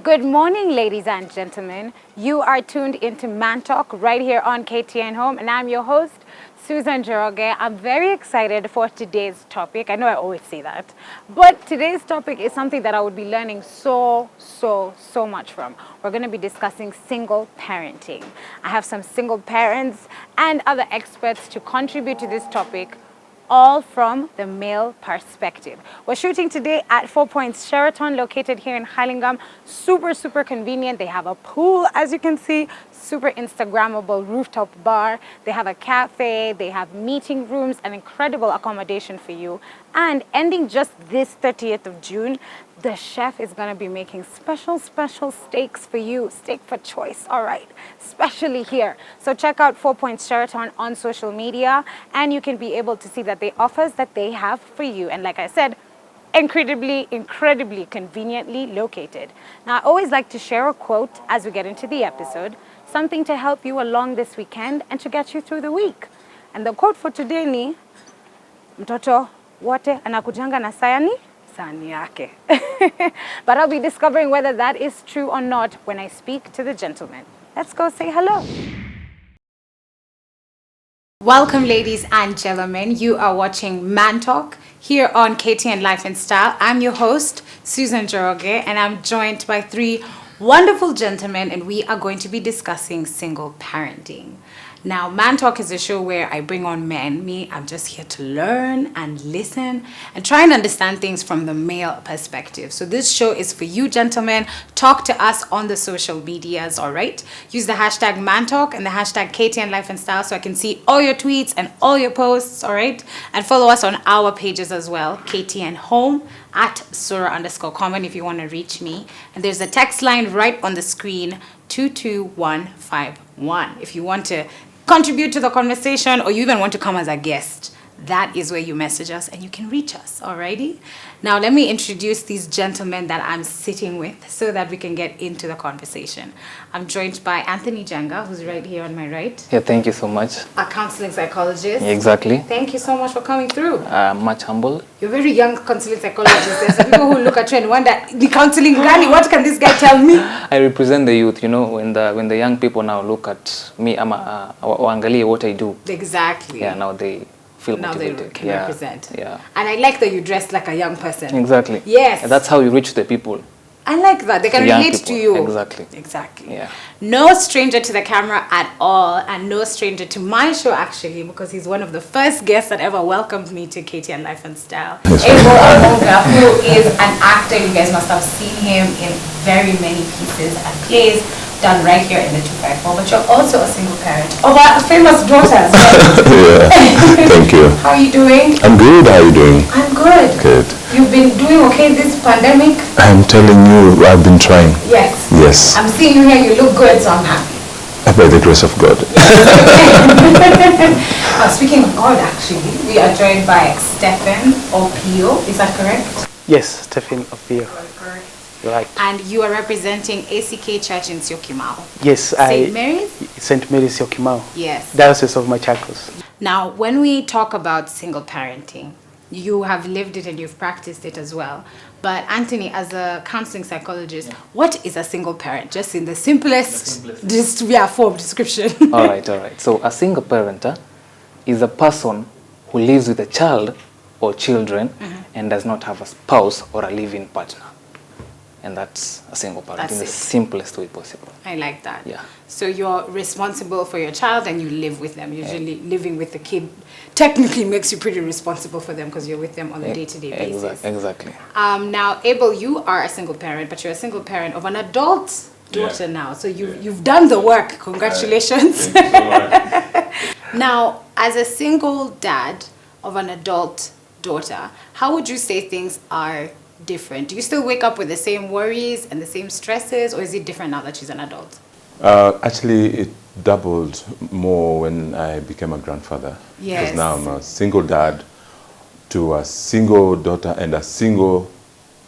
Good morning, ladies and gentlemen. You are tuned into Man Talk right here on KTN Home, and I'm your host, Susan Joroge. I'm very excited for today's topic. I know I always say that, but today's topic is something that I would be learning so much from. We're going to be discussing single parenting. I have some single parents and other experts to contribute to this topic, all from the male perspective. We're shooting today at 4 Points Sheraton, located here in Hurlingham. Super convenient. They have a pool, as you can see, super Instagrammable rooftop bar. They have a cafe, they have meeting rooms, an incredible accommodation for you. And ending just this 30th of June, the chef is going to be making special steaks for you. Steak for choice, all right, especially here. So check out 4 Points Sheraton on social media, and you can be able to see that the offers that they have for you. And like I said, incredibly conveniently located. Now, I always like to share a quote as we get into the episode, something to help you along this weekend and to get you through the week. And the quote for today ni, mtoto wote anakujanga na sayani sani yake. But I'll be discovering whether that is true or not when I speak to the gentleman. Let's go say hello. Welcome, ladies and gentlemen. You are watching Man Talk here on KTN Life and Style. I'm your host, Susan Joroge, and I'm joined by three wonderful gentlemen, and we are going to be discussing single parenting. Now, Man Talk is a show where I bring on men. Me, I'm just here to learn and listen and try and understand things from the male perspective. So this show is for you, gentlemen. Talk to us on the social medias, all right? Use the hashtag Man Talk and the hashtag KTN Life and Style so I can see all your tweets and all your posts, all right? And follow us on our pages as well, KTN Home at Sura_common if you want to reach me. And there's a text line right on the screen, 22151. If you want to contribute to the conversation or you even want to come as a guest, that is where you message us and you can reach us, alrighty? Now let me introduce these gentlemen that I'm sitting with so that we can get into the conversation. I'm joined by Anthony Jenga, who's right here on my right. Yeah, thank you so much. A counseling psychologist. Yeah, exactly. Thank you so much for coming through. Much humble. You're a very young counseling psychologist. There's some people who look at you and wonder, the counseling granny, what can this guy tell me? I represent the youth, you know, when the young people now look at me, waangalie what I do. Exactly. Yeah, now they feel now motivated. They can represent. Yeah. And I like that you dress like a young person. Exactly. Yes. And that's how you reach the people. I like that. They can relate to you. Exactly. Yeah. No stranger to the camera at all, and no stranger to my show actually, because he's one of the first guests that ever welcomed me to KTN Life and Style. Abel Amonga, who is an actor. You guys must have seen him in very many pieces and plays done right here in the 254, but you're also a single parent of a famous daughter as well. Yeah, thank you. How are you doing? I'm good. How are you doing? I'm good. Good. You've been doing okay this pandemic? I'm telling you, I've been trying. Yes. Yes. I'm seeing you here, you look good, so I'm happy. By the grace of God. Speaking of God, actually, we are joined by Stephen Opio, is that correct? Yes, Stephen Opio. Correct. Right. And you are representing ACK Church in Syokimau. Yes, St. Mary's? St. Mary's Syokimau. Yes. Diocese of Machakos. Now, when we talk about single parenting, you have lived it and you've practiced it as well. But Anthony, as a counseling psychologist, what is a single parent? Just in the simplest form description. All right. So a single parent is a person who lives with a child or children and does not have a spouse or a live-in partner. And that's a single parent in the simplest way possible. I like that. Yeah. So you're responsible for your child and you live with them. Usually living with the kid technically makes you pretty responsible for them because you're with them on a day-to-day basis. Exactly. Now, Abel, you are a single parent, but you're a single parent of an adult daughter now. So you've done the work. Congratulations. Now, as a single dad of an adult daughter, how would you say things are different? Do you still wake up with the same worries and the same stresses, or is it different now that she's an adult? Actually, it doubled more when I became a grandfather. Yes. Because now I'm a single dad to a single daughter and a single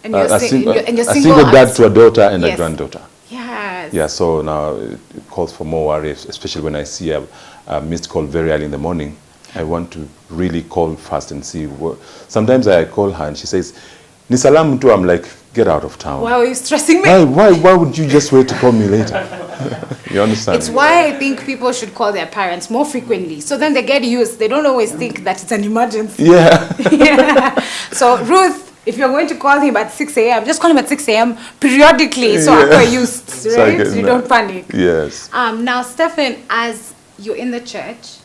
single dad to a daughter and a granddaughter. Yes. Yeah, so now it calls for more worries, especially when I see a missed call very early in the morning. I want to really call fast and see what. Sometimes I call her and she says, "Ni salamu tu." I'm like, get out of town. Why are you stressing me? Why would you just wait to call me later? You understand? It's why I think people should call their parents more frequently. So then they get used. They don't always think that it's an emergency. Yeah. Yeah. So Ruth, if you're going to call him at 6 a.m., just call him at 6 a.m. periodically so we're used, right? So you don't panic. Yes. Now, Stephen, as you're in the church,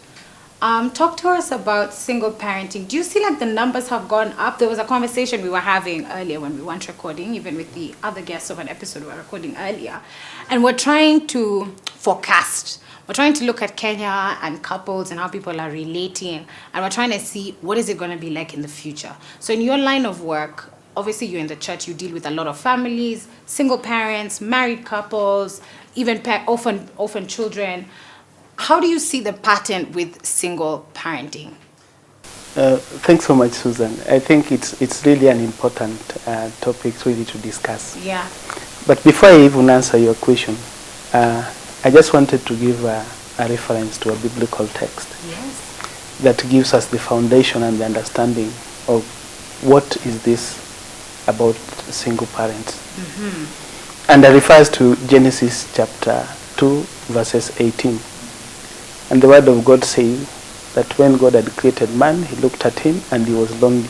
talk to us about single parenting. Do you see like the numbers have gone up? There was a conversation we were having earlier when we weren't recording, even with the other guests of an episode we were recording earlier. And we're trying to forecast. We're trying to look at Kenya and couples and how people are relating. And we're trying to see what is it going to be like in the future. So in your line of work, obviously you're in the church, you deal with a lot of families, single parents, married couples, even orphan children. How do you see the pattern with single parenting? Thanks so much, Susan. I think it's really an important topic really to discuss. Yeah. But before I even answer your question, I just wanted to give a reference to a biblical text. Yes. That gives us the foundation and the understanding of what is this about single parents. Mm-hmm. And it refers to Genesis chapter 2, verses 18. And the word of God says that when God had created man, he looked at him and he was lonely.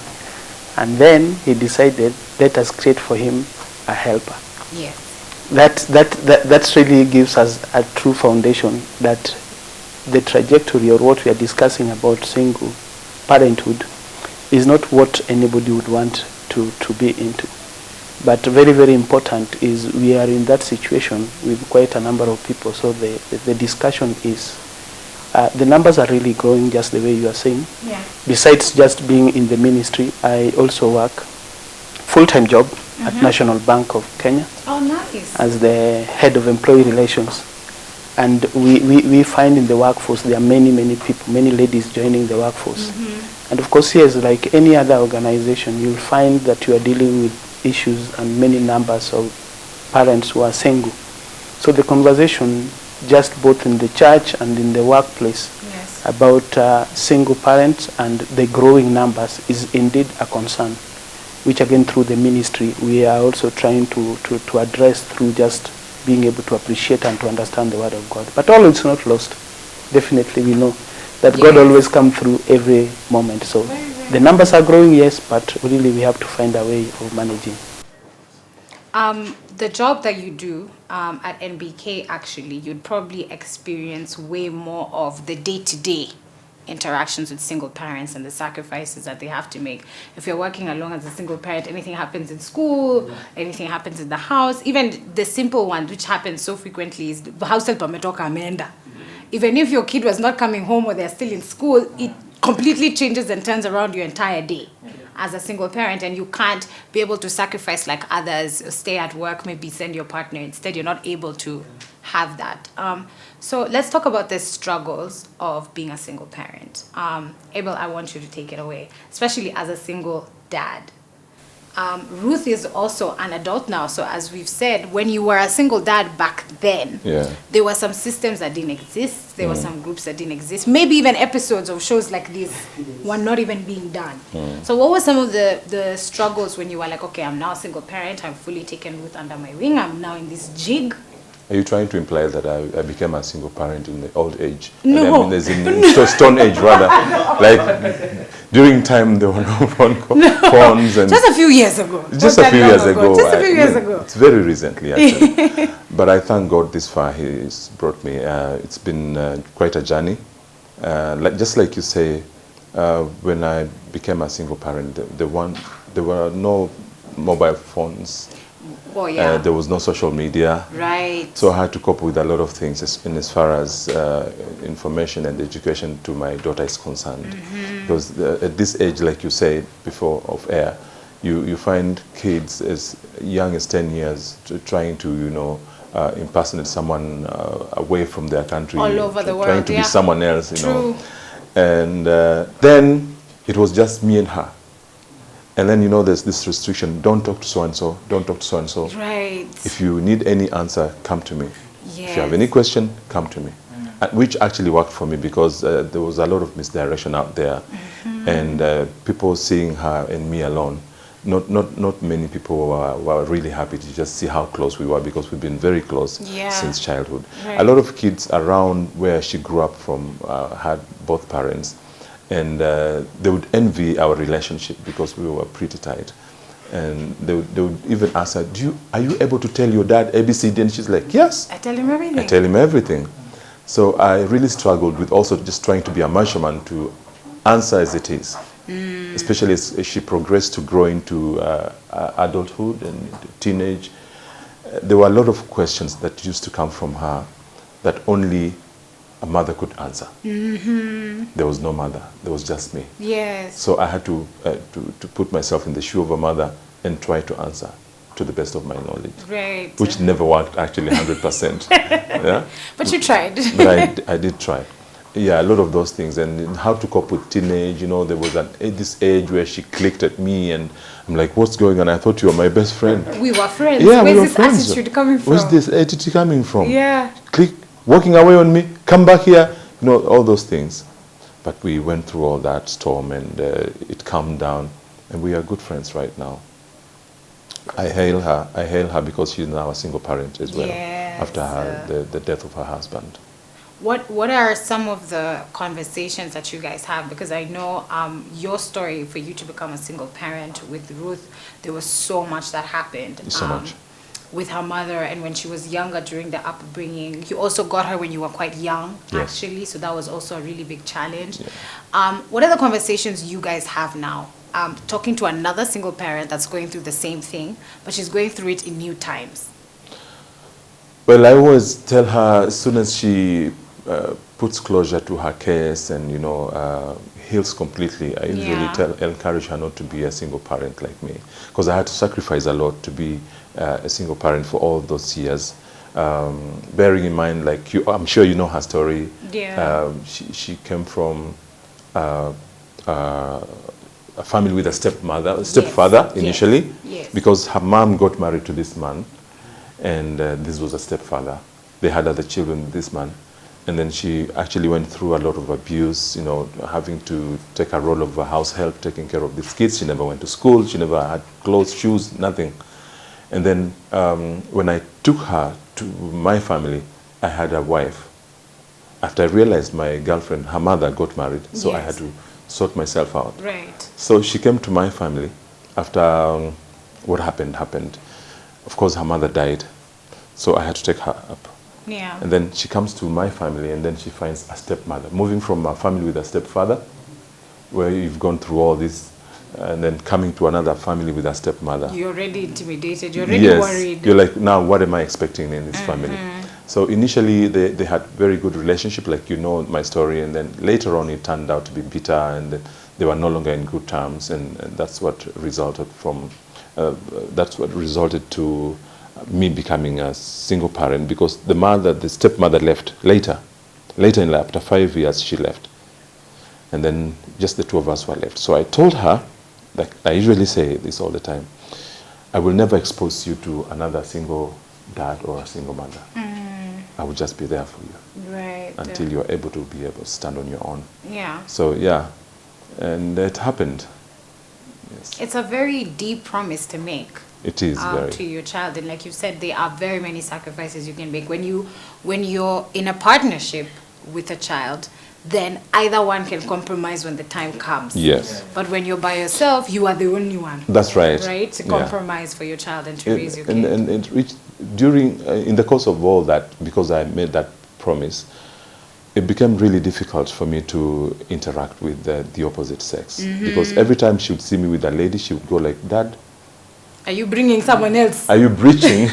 And then he decided, let us create for him a helper. Yes. That really gives us a true foundation that the trajectory or what we are discussing about single parenthood is not what anybody would want to be into. But very, very important is we are in that situation with quite a number of people. So the discussion is, the numbers are really growing just the way you are saying. Yeah. Besides just being in the ministry, I also work full-time job at National Bank of Kenya. Oh, nice. As the head of employee relations. And we find in the workforce there are many people, many ladies joining the workforce. And of course, yes, like any other organization, you'll find that you are dealing with issues and many numbers of parents who are single. So the conversation just both in the church and in the workplace about single parents and the growing numbers is indeed a concern, which again through the ministry we are also trying to address through just being able to appreciate and to understand the word of God. But all is not lost. Definitely we know that God always comes through every moment. So the numbers are growing, yes, but really we have to find a way of managing. The job that you do at NBK, actually, you'd probably experience way more of the day-to-day interactions with single parents and the sacrifices that they have to make. If you're working alone as a single parent, anything happens in school, anything happens in the house, even the simple one, which happens so frequently, is the house help ametoka ameenda. Even if your kid was not coming home or they're still in school, it completely changes and turns around your entire day as a single parent, and you can't be able to sacrifice like others, stay at work, maybe send your partner. Instead, you're not able to have that. So let's talk about the struggles of being a single parent. Abel, I want you to take it away, especially as a single dad. Ruth is also an adult now, so as we've said, when you were a single dad back then, there were some systems that didn't exist, there were some groups that didn't exist, maybe even episodes of shows like this were not even being done. So what were some of the struggles when you were like, okay, I'm now a single parent, I'm fully taken Ruth under my wing, I'm now in this jig? Are you trying to imply that I became a single parent in the old age? No. I mean, as in stone age, rather. Like, during time, there were no phones. And just a few years ago. Just a few years ago. Just a few years ago. It's very recently, actually. But I thank God this far He's brought me. It's been quite a journey. Just like you say, when I became a single parent, there were no mobile phones. Oh, yeah. There was no social media. Right. So I had to cope with a lot of things as far as information and education to my daughter is concerned. Because at this age, like you said before off air, you find kids as young as 10 years trying to, impersonate someone away from their country. All over the world, trying to be someone else, True. And then it was just me and her. And then, there's this restriction, don't talk to so-and-so, don't talk to so-and-so. Right. If you need any answer, come to me. Yes. If you have any question, come to me. Which actually worked for me because there was a lot of misdirection out there. And people seeing her and me alone, not many people were really happy to just see how close we were, because we've been very close Yeah. since childhood. Right. A lot of kids around where she grew up from had both parents, and they would envy our relationship because we were pretty tight. And they would even ask her, are you able to tell your dad ABCD? And she's like, yes. I tell him everything. I tell him everything. So I really struggled with also just trying to be a measurement to answer as it is. Especially as she progressed to grow into adulthood and teenage. There were a lot of questions that used to come from her that only a mother could answer. There was no mother. There was just me. Yes. So I had to put myself in the shoe of a mother and try to answer to the best of my knowledge. Right. Which never worked actually 100%. Yeah? But you tried. But I did try. Yeah, a lot of those things. And how to cope with teenage, you know, there was this age where she clicked at me and I'm like, what's going on? I thought you were my best friend. We were friends. Yeah, Where's we were this friends. attitude coming from? Where's this attitude coming from? Yeah. Click, walking away on me, come back here, you know, all those things. But we went through all that storm and it calmed down and we are good friends right now. I hail her because she's now a single parent as well, Yes. after the death of her husband. What are some of the conversations that you guys have? Because I know your story, for you to become a single parent with Ruth, there was so much that happened. So much. With her mother, and when she was younger during the upbringing. You also got her when you were quite young, Yes. actually, so that was also a really big challenge. Yeah. What are the conversations you guys have now? Talking to another single parent that's going through the same thing, but she's going through it in new times. Well, I always tell her as soon as she puts closure to her case and, you know, heals completely, I usually encourage her not to be a single parent like me, because I had to sacrifice a lot to be a single parent for all those years. Bearing in mind, like I'm sure you know her story. Yeah. She came from a family with a stepfather initially, Yes. because her mom got married to this man, and this was a stepfather. They had other children with this man, and then she actually went through a lot of abuse, you know, having to take a role of a house help, taking care of these kids. She never went to school. She never had clothes, shoes, nothing. And then when I took her to my family, I had a wife. After I realized my girlfriend, her mother got married, so I had to sort myself out. Right. So she came to my family after what happened. Of course, her mother died, so I had to take her up. Yeah. And then she comes to my family, and then she finds a stepmother. Moving from a family with a stepfather, where you've gone through all this, and then coming to another family with a stepmother. You're already intimidated. You're already worried. You're like, now what am I expecting in this family? So initially they had very good relationship, like you know my story, and then later on it turned out to be bitter, and they were no longer in good terms, and that's what resulted from, that's what resulted to me becoming a single parent, because the stepmother left later in life. After 5 years she left, and then just the two of us were left. So I told her, like I usually say this all the time, I will never expose you to another single dad or a single mother. I will just be there for you, Right. until you're able to stand on your own. Yeah. So yeah, and it happened. Yes. It's a very deep promise to make. It is very. To your child, and like you said, there are very many sacrifices you can make when you're in a partnership with a child. Then either one can compromise when the time comes. Yes. But when you're by yourself, you are the only one. That's right. Right? To Yeah. compromise for your child and to raise your kid. And it reached during in the course of all that, because I made that promise, it became really difficult for me to interact with the opposite sex, because every time she would see me with a lady, she would go like, "Dad, Are you bringing someone else? are you breaching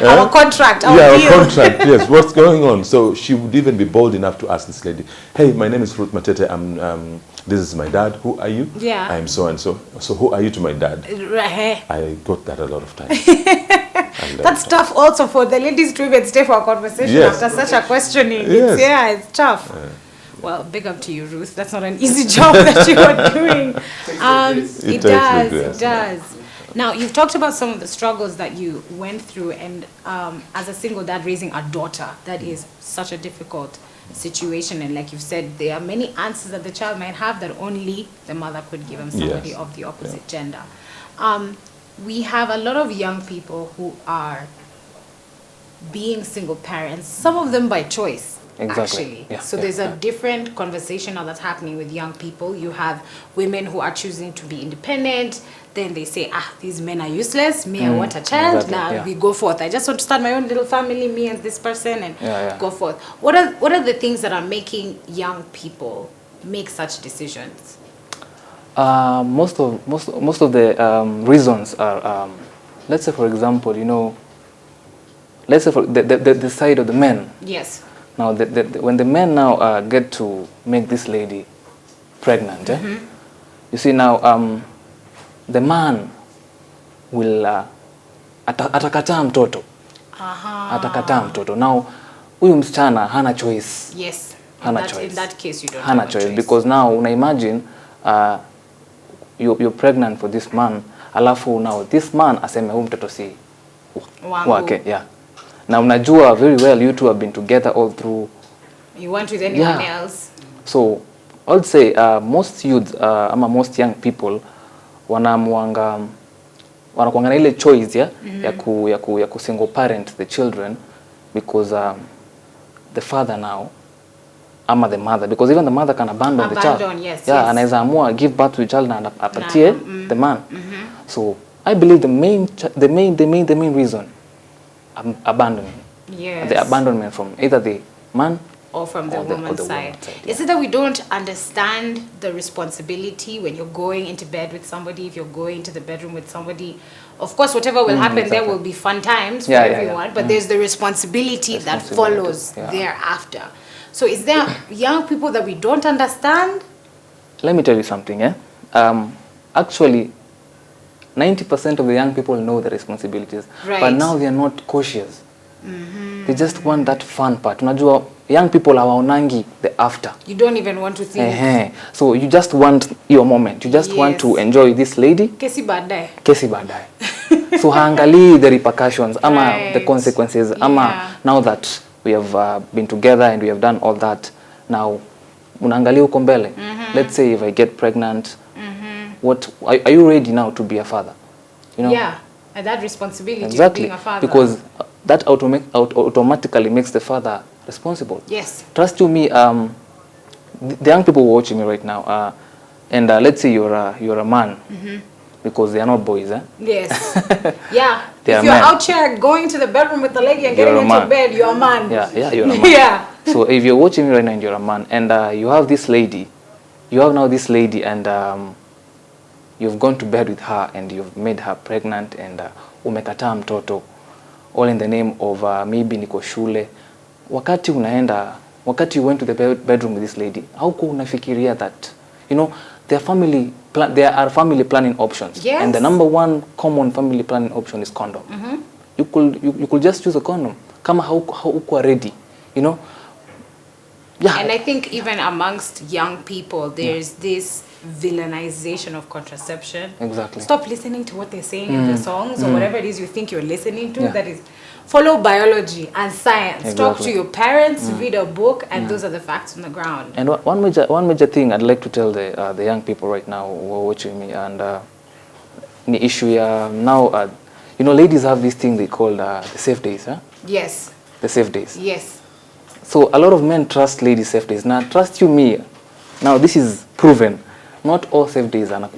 Our contract, our our deal. contract? Yes, what's going on?" So she would even be bold enough to ask this lady, "Hey, my name is Ruth Matete. This is my dad. Who are you?" Yeah. "I am so and so." "So who are you to my dad?" Right. I got that a lot of times. That's tough also for the ladies to even stay for a conversation Yes. after such a questioning. Yes. It's tough. Well, big up to you, Ruth. That's not an easy job that you are doing. It does. It does. Now, you've talked about some of the struggles that you went through, and as a single dad raising a daughter, that is such a difficult situation. And like you've said, there are many answers that the child might have that only the mother could give him, somebody Yes. of the opposite gender. We have a lot of young people who are being single parents, some of them by choice. Exactly. Actually, Yeah, so yeah, there's a yeah. different conversation now that's happening with young people. You have women who are choosing to be independent. Then they say, these men are useless. Me, I want a child. exactly, Now yeah. we go forth. I just want to start my own little family, me and this person, and Yeah, yeah. go forth. What are the things that are making young people make such decisions? Most of the reasons are, let's say for example, let's say for the side of the men. Yes. Now, when the men now get to make this lady pregnant, you see now, the man will atakataa mtoto. Atakataa mtoto. Now, huyu msichana hana choice. Yes. Hana choice. In that case, you don't hana have a choice. Because now, una imagine, you're pregnant for this man, alafu now this man aseme huyu mtoto si wake. Yeah. Now, unajua very well you two have been together all through. You want with anyone else? So, I would say most youth, most young people, wanakuanga na ile choice ya ku single parent the children because the father now, the mother, because even the mother can abandon the child. Yes, yeah, yes. anaweza amua give birth to the child na apatie the man. So I believe the main reason abandonment. Yes. The abandonment from either the man or from the woman's side. Yeah. Is it that we don't understand the responsibility when you're going into bed with somebody, if you're going to the bedroom with somebody? Of course, whatever will happen, exactly. there will be fun times for Yeah, everyone, but there's the responsibility that follows thereafter. So is there young people that we don't understand? Let me tell you something. Actually, 90% of the young people know the responsibilities, but now they are not cautious. They just want that fun part. Unajua, young people hawaonangi the after. You don't even want to think. So you just want your moment. You just want to enjoy this lady. Kesi baadaye. So haangalii the repercussions, the consequences, now that we have been together and we have done all that. Now, unaangalia uko mbele. Let's say if I get pregnant, what are you ready now to be a father? Yeah, and that responsibility of being a father. Because that automatically makes the father responsible. Yes. Trust you me, the young people watching me right now, and let's say you're a man, because they are not boys. Yes. Yeah. If you're out here going to the bedroom with the lady and getting into bed, you're a man. Yeah, you're a man. Yeah. So if you're watching me right now and you're a man, and you have this lady, and you've gone to bed with her and you've made her pregnant and umekataa mtoto, all in the name of maybe niko shule. Wakati you went to the bedroom with this lady, hauko unafikiria that, there are family planning options. Yes. And the number one common family planning option is condom. You could just choose a condom. Kama hauko ready, Yeah. And I think even amongst young people, there's this villainization of contraception. Exactly. Stop listening to what they're saying in the songs or whatever it is you think you're listening to. That is, follow biology and science. Exactly. Talk to your parents, read a book, and those are the facts on the ground. And one major thing I'd like to tell the young people right now who are watching me, and the issue now, ladies have this thing they call the safe days. Yes. The safe days. Yes. So a lot of men trust ladies' safe days. Now, trust you me. Now, this is proven. Not all safe days are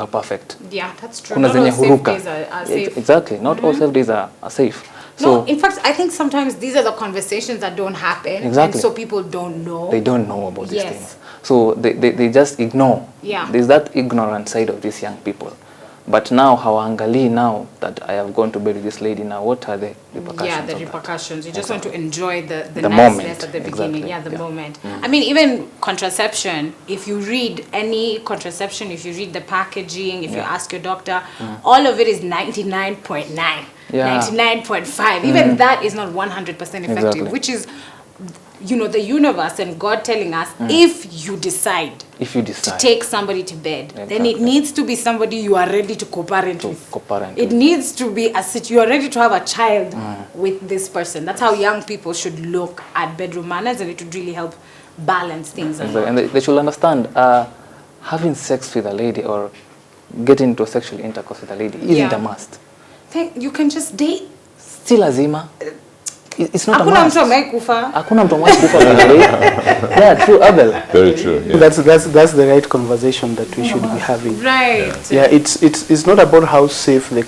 perfect. Yeah, that's true. Not all safe days are safe. Exactly. Not all safe days are safe. No, in fact, I think sometimes these are the conversations that don't happen. Exactly. And so people don't know. They don't know about these things. So they just ignore. Yeah. There's that ignorant side of these young people. But now, hawaangalii now that I have gone to bed with this lady, now what are the repercussions? Yeah, the repercussions. You just want to enjoy the niceness moment. at the beginning. Exactly. Yeah, the moment. I mean, even contraception, if you read any contraception, if you read the packaging, if you ask your doctor, all of it is 99.9, 99.5. Even that is not 100% effective, which is, the universe and God telling us, if you decide to take somebody to bed, then it needs to be somebody you are ready to co-parent with. It needs to be you are ready to have a child with this person. That's how young people should look at bedroom manners, and it would really help balance things. And they should understand, having sex with a lady or getting into sexual intercourse with a lady isn't a must. You can just date. Si lazima. It's not a Hakuna must. mtu amekufa. Hakuna mtu amekufa by the way. Yeah, true, Abel. Very true. Yeah. That's the right conversation that we should be having. Right. Yeah, it's not about how safe these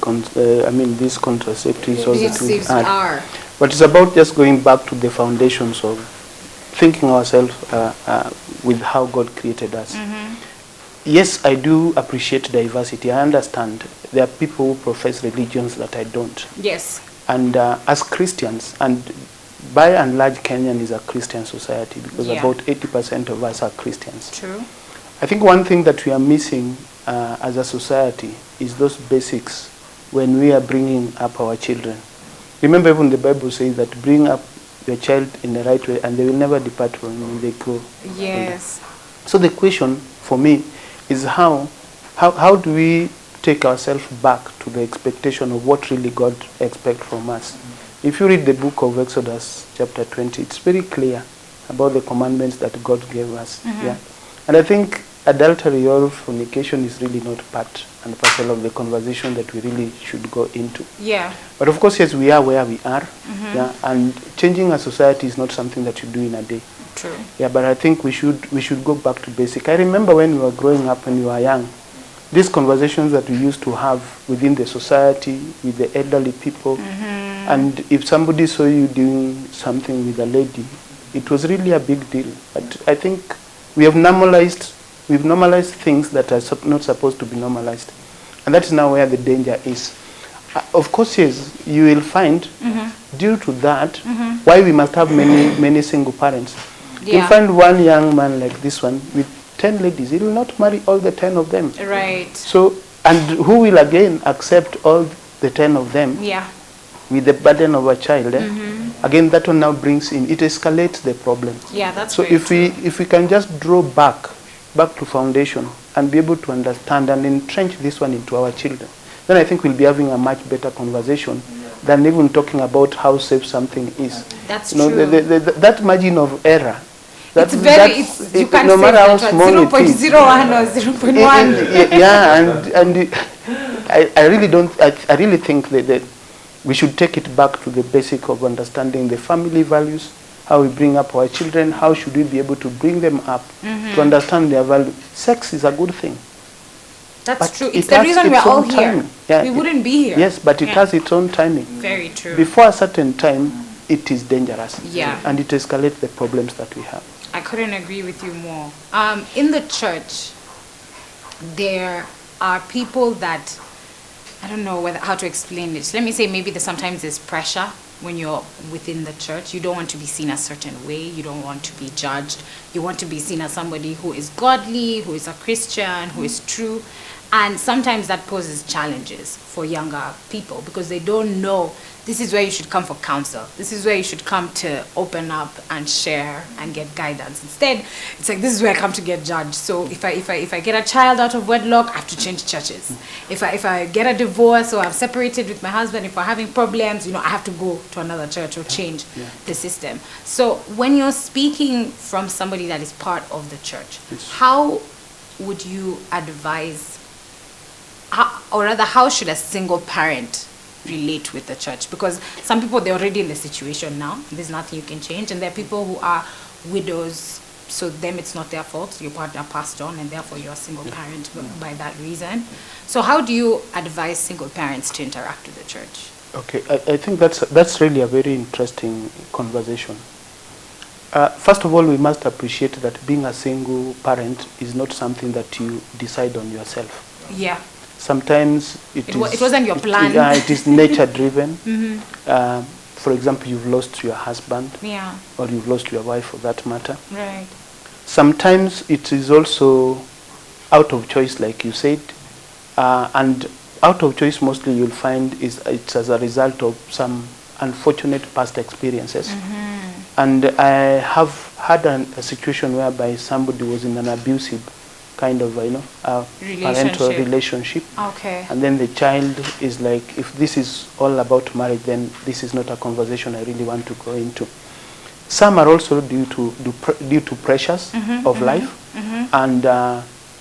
contraceptives or the tools are, but it's about just going back to the foundations of thinking ourselves with how God created us. Yes, I do appreciate diversity. I understand there are people who profess religions that I don't. Yes. And as Christians, and by and large, Kenyan is a Christian society because about 80% of us are Christians. True. I think one thing that we are missing as a society is those basics when we are bringing up our children. Remember, even the Bible says that bring up your child in the right way and they will never depart from when they grow. Yes. So the question for me is how do we take ourselves back to the expectation of what really God expects from us? If you read the book of Exodus chapter 20, it's very clear about the commandments that God gave us. Yeah, and I think adultery or fornication is really not part and parcel of the conversation that we really should go into. Yeah. But of course, yes, we are where we are. Yeah, and changing a society is not something that you do in a day. True. Yeah, but I think we should go back to basic. I remember when we were growing up and we were young, these conversations that we used to have within the society with the elderly people, and if somebody saw you doing something with a lady, it was really a big deal. But I think we've normalized things that are not supposed to be normalized, and that is now where the danger is. Of course, yes, you will find due to that why we must have many single parents. Yeah. You'll find one young man like this one with 10 ladies. He will not marry all the 10 of them. Right. So, and who will again accept all the 10 of them Yeah. with the burden of a child? Again, that one now brings in, it escalates the problem. Yeah, that's So very if we can just draw back to foundation and be able to understand and entrench this one into our children, then I think we'll be having a much better conversation than even talking about how safe something is. That's you know, true. that margin of error. You can't no say matter how that small it is. 0.01 or 0.1. Yeah, and I really think that we should take it back to the basic of understanding the family values, how we bring up our children, how should we be able to bring them up to understand their value. Sex is a good thing. That's But true. it It's the has reason its we're all own here. timing. Yeah, We wouldn't be here. Yes, but it has its own timing. Very true. Before a certain time, it is dangerous. Yeah. And it escalates the problems that we have. I couldn't agree with you more. In the church, there are people that, I don't know how to explain it. Let me say maybe sometimes there's pressure when you're within the church. You don't want to be seen a certain way. You don't want to be judged. You want to be seen as somebody who is godly, who is a Christian, who is true. And sometimes that poses challenges for younger people because they don't know this is where you should come for counsel. This is where you should come to open up and share and get guidance. Instead, it's like this is where I come to get judged. So if I get a child out of wedlock, I have to change churches. If I get a divorce or I'm separated with my husband, if we're having problems, I have to go to another church or change the system. So when you're speaking from somebody that is part of the church, how would you advise, or rather, how should a single parent relate with the church? Because some people, they're already in the situation now. There's nothing you can change. And there are people who are widows, so them it's not their fault. Your partner passed on and therefore you're a single parent by that reason. So how do you advise single parents to interact with the church? Okay, I think that's really a very interesting conversation. First of all, we must appreciate that being a single parent is not something that you decide on yourself. Yeah. Sometimes it wasn't your plan. Yeah, it is nature driven. For example, you've lost your husband, or you've lost your wife for that matter. Right. Sometimes it is also out of choice, like you said, and out of choice mostly you'll find it's as a result of some unfortunate past experiences. And I have had a situation whereby somebody was in an abusive kind of parental relationship. Okay. And then the child is like, if this is all about marriage, then this is not a conversation I really want to go into. Some are also due to pressures of life, and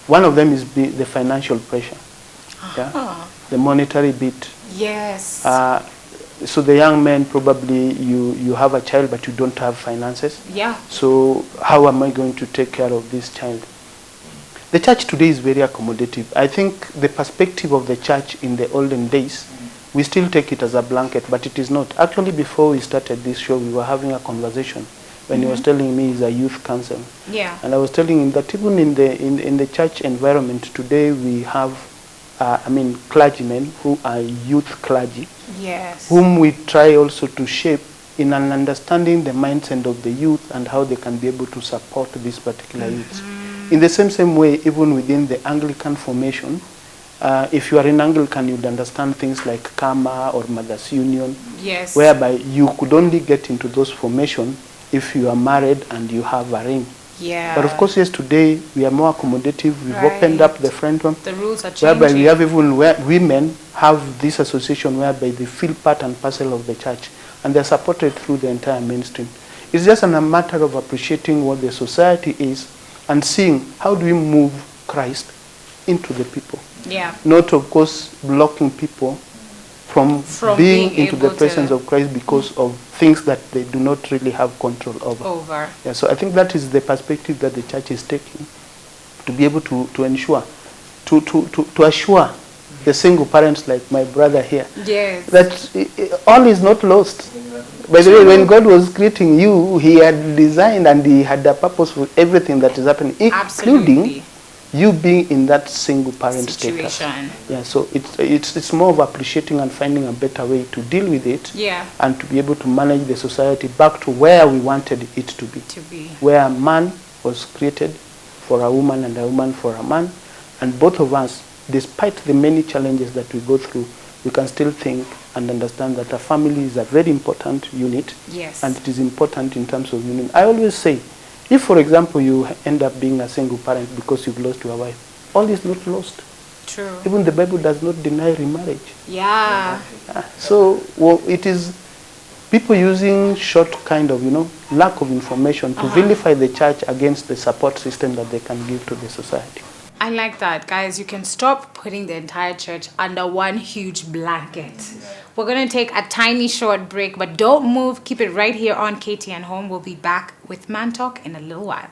one of them is the financial pressure. Yeah, the monetary bit. Yes. So the young man, probably you have a child but you don't have finances. Yeah. So how am I going to take care of this child? The church today is very accommodative. I think the perspective of the church in the olden days, we still take it as a blanket, but it is not. Actually, before we started this show, we were having a conversation when he was telling me he's a youth counsel. Yeah. And I was telling him that even in the church environment today, we have, clergymen who are youth clergy, Yes. whom we try also to shape in an understanding the mindset of the youth and how they can be able to support these particular youths. In the same way, even within the Anglican formation, if you are in Anglican, you'd understand things like Karma or Mothers Union, Yes. whereby you could only get into those formation if you are married and you have a ring. Yeah. But of course, yes, today we are more accommodative. We've opened up the front one, The rules are changing. whereby we have even where women have this association whereby they feel part and parcel of the church, and they're supported through the entire mainstream. It's just a matter of appreciating what the society is and seeing how do we move Christ into the people. Yeah. Not, of course, blocking people from being into the able presence to- of Christ because of things that they do not really have control over. Yeah, so I think that is the perspective that the church is taking, to be able to ensure, to assure the single parents like my brother here, Yes. that all is not lost. By the way, when God was creating you, he had designed and he had a purpose for everything that is happening, including Absolutely. you being in that single parent status. Situation. Yeah, so it's more of appreciating and finding a better way to deal with it, Yeah. and to be able to manage the society back to where we wanted it to be. Where a man was created for a woman and a woman for a man, and both of us, despite the many challenges that we go through, we can still think and understand that a family is a very important unit. Yes. And it is important in terms of union. I always say, if, for example, you end up being a single parent because you've lost your wife, all is not lost. True. Even the Bible does not deny remarriage. Yeah. So it is people using short kind of, lack of information to vilify the church against the support system that they can give to the society. I like that. Guys, you can stop putting the entire church under one huge blanket. We're going to take a tiny short break, but don't move. Keep it right here on KTN Home. We'll be back with Man Talk in a little while.